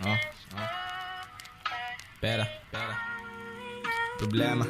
Oh, pera, problema.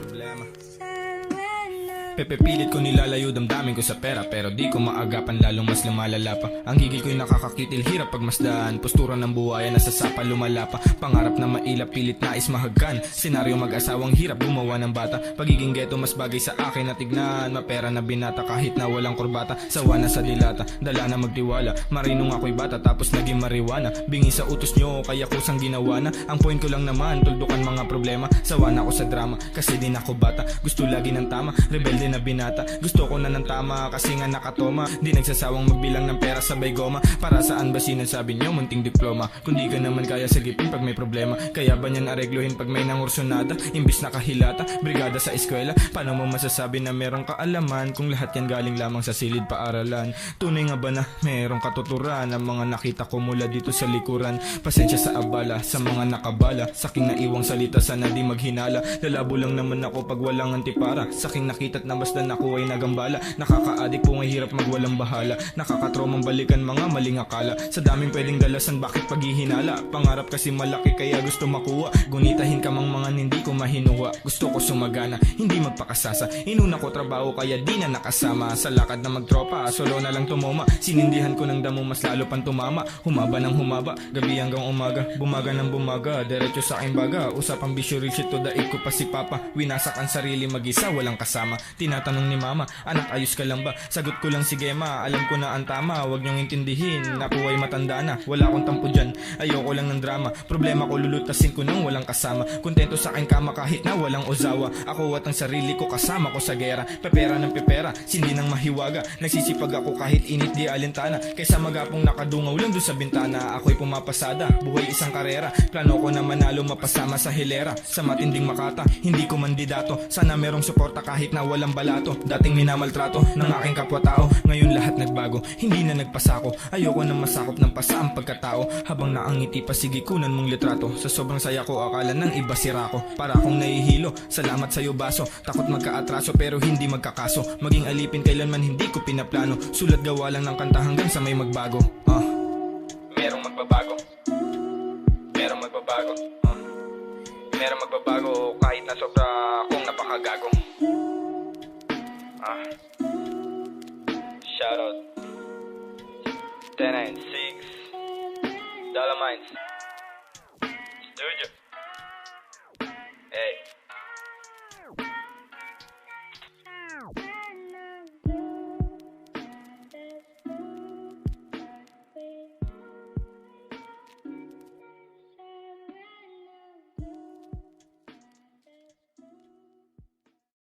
Pepepilit ko nilalayo damdamin ko sa pera, pero di ko maagapan, lalong mas lumalala pa. Ang gigil ko'y nakakakitil, hirap pagmasdaan. Postura ng buhaya, nasa sapa lumala pa. Pangarap na mailap, pilit nais mahagkan. Senaryo mag-asawang hirap gumawa ng bata. Pagiging ghetto mas bagay sa akin na tignan. Mapera na binata kahit na walang kurbata. Sawa na sa dilata, dala na magtiwala. Marinong ako'y bata tapos naging mariwana. Bingi sa utos nyo, kaya kusang ginawa na. Ang point ko lang naman, tuldukan mga problema. Sawa na ako sa drama, kasi din ako bata. Gusto lagi ng tama, rebelde na binata. Gusto ko na ng tama kasi nga nakatoma. Di nagsasawang magbilang ng pera sabay goma. Para saan ba sinasabi nyo munting diploma? Kundi ka naman kaya sagipin pag may problema. Kaya ba niyan aregluhin pag may nangursonada? Imbis na kahilata, brigada sa eskwela. Paano mo masasabi na merong kaalaman kung lahat yan galing lamang sa silid paaralan? Tunay nga ba na merong katuturan ang mga nakita ko mula dito sa likuran? Pasensya sa abala, sa mga nakabala. Saking naiwang salita sana di maghinala. Lalabo lang naman ako pag walang antipara. Saking nakita't namasdan ako ay nagambala. Nakakaadik po ngay hirap magwalang bahala. Nakakatromang balikan mga maling akala. Sa daming pwedeng dalasan bakit paghihinala? Pangarap kasi malaki kaya gusto makuha. Gunitahin ka mang mga hindi ko mahinuha. Gusto ko sumagana, hindi magpakasasa. Inuna ko trabaho kaya di na nakasama. Sa lakad na magtropa, solo na lang tumoma. Sinindihan ko ng damo mas lalo pang tumama. Humaba ng humaba, gabi hanggang umaga. Bumaga ng bumaga, diretso sa aking baga. Usapang bisyo reach to daig ko pa si papa. Winasak ang sarili mag-isa, walang kasama. Tinatanong ni mama, anak ayos ka lang ba? Sagot ko lang sige ma, alam ko na ang tama. Huwag niyong intindihin, ako ay matanda na. Wala akong tampo dyan, ayoko lang ng drama. Problema ko lulutasin ko nang walang kasama. Kontento sa aking kama kahit na walang uzawa. Ako at ang sarili ko kasama ko sa gera. Pepera ng pepera, sindi ng mahiwaga. Nagsisipag ako kahit init di alintana. Kaysa magapong nakadungaw lang doon sa bintana. Ako'y pumapasada, buhay isang karera. Plano ko na manalo mapasama sa hilera. Sa matinding makata, hindi ko mandidato. Sana merong suporta kahit na walang balato. Dating minamaltrato ng aking kapwa-tao. Ngayon lahat nagbago, hindi na nagpasako. Ayoko na masakop ng pasa ang pagkatao. Habang naangiti pa sige kunan mong litrato. Sa sobrang saya ko akala ng iba sira ko. Para akong nahihilo, salamat sa'yo baso. Takot magkaatraso pero hindi magkakaso. Maging alipin kailanman hindi ko pinaplano. Sulat gawa lang ng kanta hanggang sa may magbago. Merong magbabago. Merong magbabago. Merong magbabago kahit na sobra akong napakagago. Shoutout 1096 Dollar Mines.